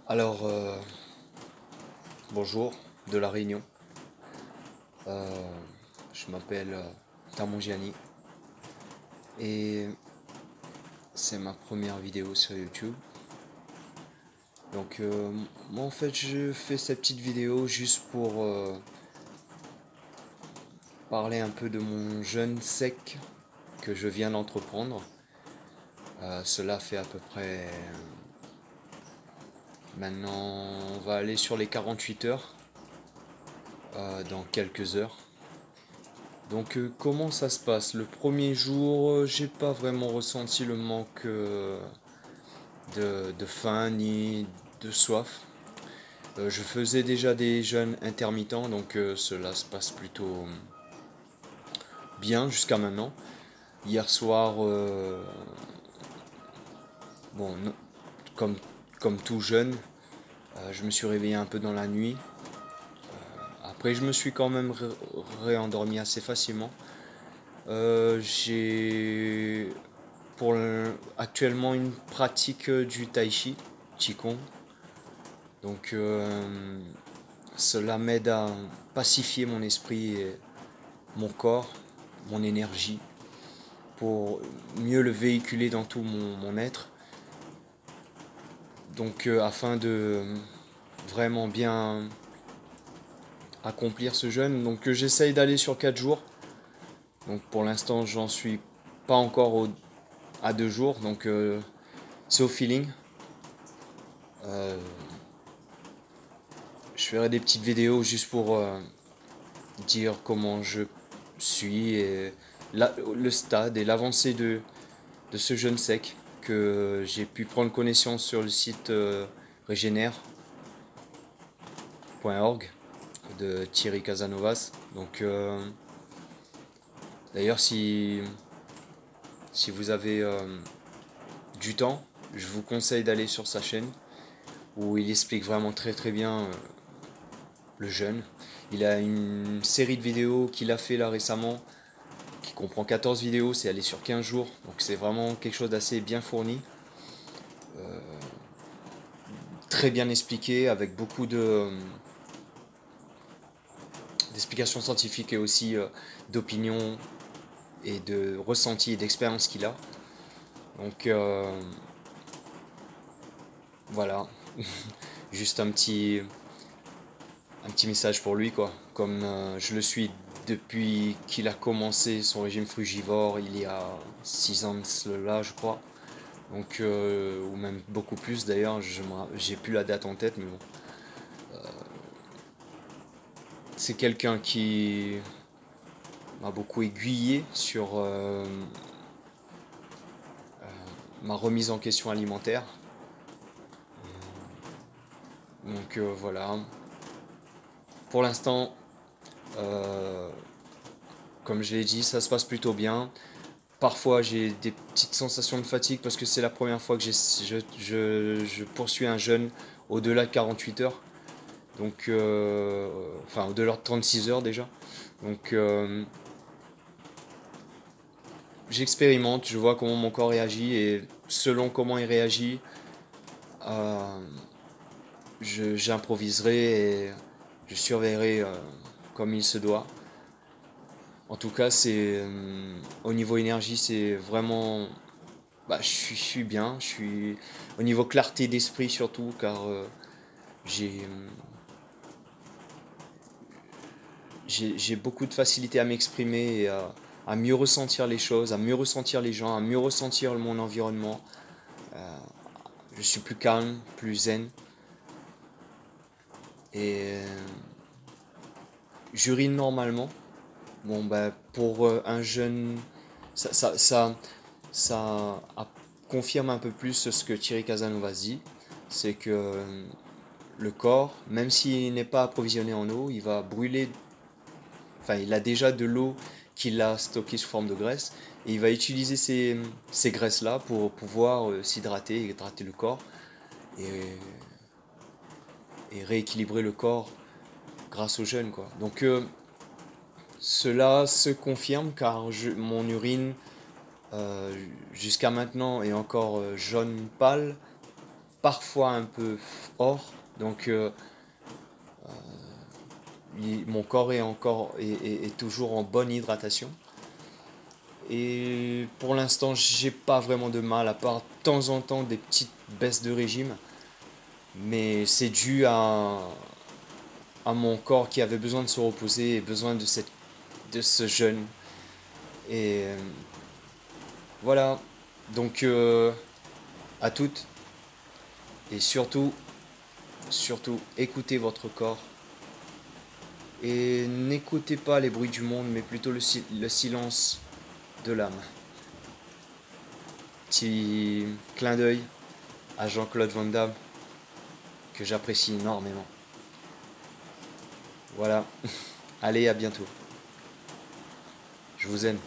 Alors, bonjour de La Réunion. Euh, je m'appelle Tamongiani et c'est ma première vidéo sur YouTube. Donc, moi en fait, je fais cette petite vidéo juste pour parler un peu de mon jeûne sec que je viens d'entreprendre. Cela fait à peu près maintenant, on va aller sur les 48 heures dans quelques heures. Donc comment ça se passe? Le premier jour, j'ai pas vraiment ressenti le manque de faim ni de soif. Je faisais déjà des jeûnes intermittents, donc cela se passe plutôt bien jusqu'à maintenant. Hier soir, bon, comme, comme tout jeune, je me suis réveillé un peu dans la nuit. Après, je me suis quand même réendormi assez facilement. J'ai actuellement une pratique du tai chi, Qigong. Donc cela m'aide à pacifier mon esprit et mon corps, mon énergie, pour mieux le véhiculer dans tout mon être. Donc afin de vraiment bien accomplir ce jeûne, donc j'essaye d'aller sur 4 jours. Donc pour l'instant j'en suis pas encore à 2 jours, donc c'est au feeling. Euh, je ferai des petites vidéos juste pour dire comment je suis et le stade et l'avancée de ce jeûne sec que j'ai pu prendre connaissance sur le site régénère.org de Thierry Casanovas. Donc d'ailleurs si vous avez du temps, je vous conseille d'aller sur sa chaîne où il explique vraiment très très bien le jeûne. Il a une série de vidéos qu'il a fait là récemment qui comprend 14 vidéos, c'est aller sur 15 jours, donc c'est vraiment quelque chose d'assez bien fourni, très bien expliqué, avec beaucoup d'explications scientifiques et aussi d'opinions et de ressentis et d'expériences qu'il a. Donc voilà, juste un petit message pour lui quoi. Comme je le suis depuis qu'il a commencé son régime frugivore il y a 6 ans de cela je crois. Donc, ou même beaucoup plus d'ailleurs, j'ai plus la date en tête, mais bon. C'est quelqu'un qui m'a beaucoup aiguillé sur ma remise en question alimentaire. Donc voilà. Pour l'instant, euh, comme je l'ai dit, ça se passe plutôt bien. Parfois, j'ai des petites sensations de fatigue parce que c'est la première fois que je poursuis un jeûne au-delà de 48 heures. Donc, enfin, au-delà de 36 heures déjà. Donc, j'expérimente, je vois comment mon corps réagit et selon comment il réagit, euh, j'improviserai et je surveillerai comme il se doit. En tout cas, c'est au niveau énergie, c'est vraiment, bah, je suis bien. Je suis au niveau clarté d'esprit surtout, car j'ai j'ai beaucoup de facilité à m'exprimer et à mieux ressentir les choses, à mieux ressentir les gens, à mieux ressentir mon environnement. Je suis plus calme, plus zen et j'urine normalement. Bon, bah, pour un jeune, ça, ça, ça, confirme un peu plus ce que Thierry Casanova dit. C'est que le corps, même s'il n'est pas approvisionné en eau, il va brûler. Enfin, il a déjà de l'eau qu'il a stockée sous forme de graisse. Et il va utiliser ces graisses-là pour pouvoir s'hydrater, hydrater le corps et, et rééquilibrer le corps grâce au jeûne, quoi. Donc, cela se confirme car mon urine euh, jusqu'à maintenant est encore jaune pâle, parfois un peu hors, donc mon corps est toujours en bonne hydratation. Et pour l'instant, j'ai pas vraiment de mal, à part de temps en temps des petites baisses de régime. Mais c'est dû à mon corps qui avait besoin de se reposer et besoin de ce jeûne. Et voilà. Donc à toutes. Et surtout, écoutez votre corps. Et n'écoutez pas les bruits du monde, mais plutôt le silence de l'âme. Petit clin d'œil à Jean-Claude Van Damme, que j'apprécie énormément. Voilà. Allez, à bientôt. Je vous aime.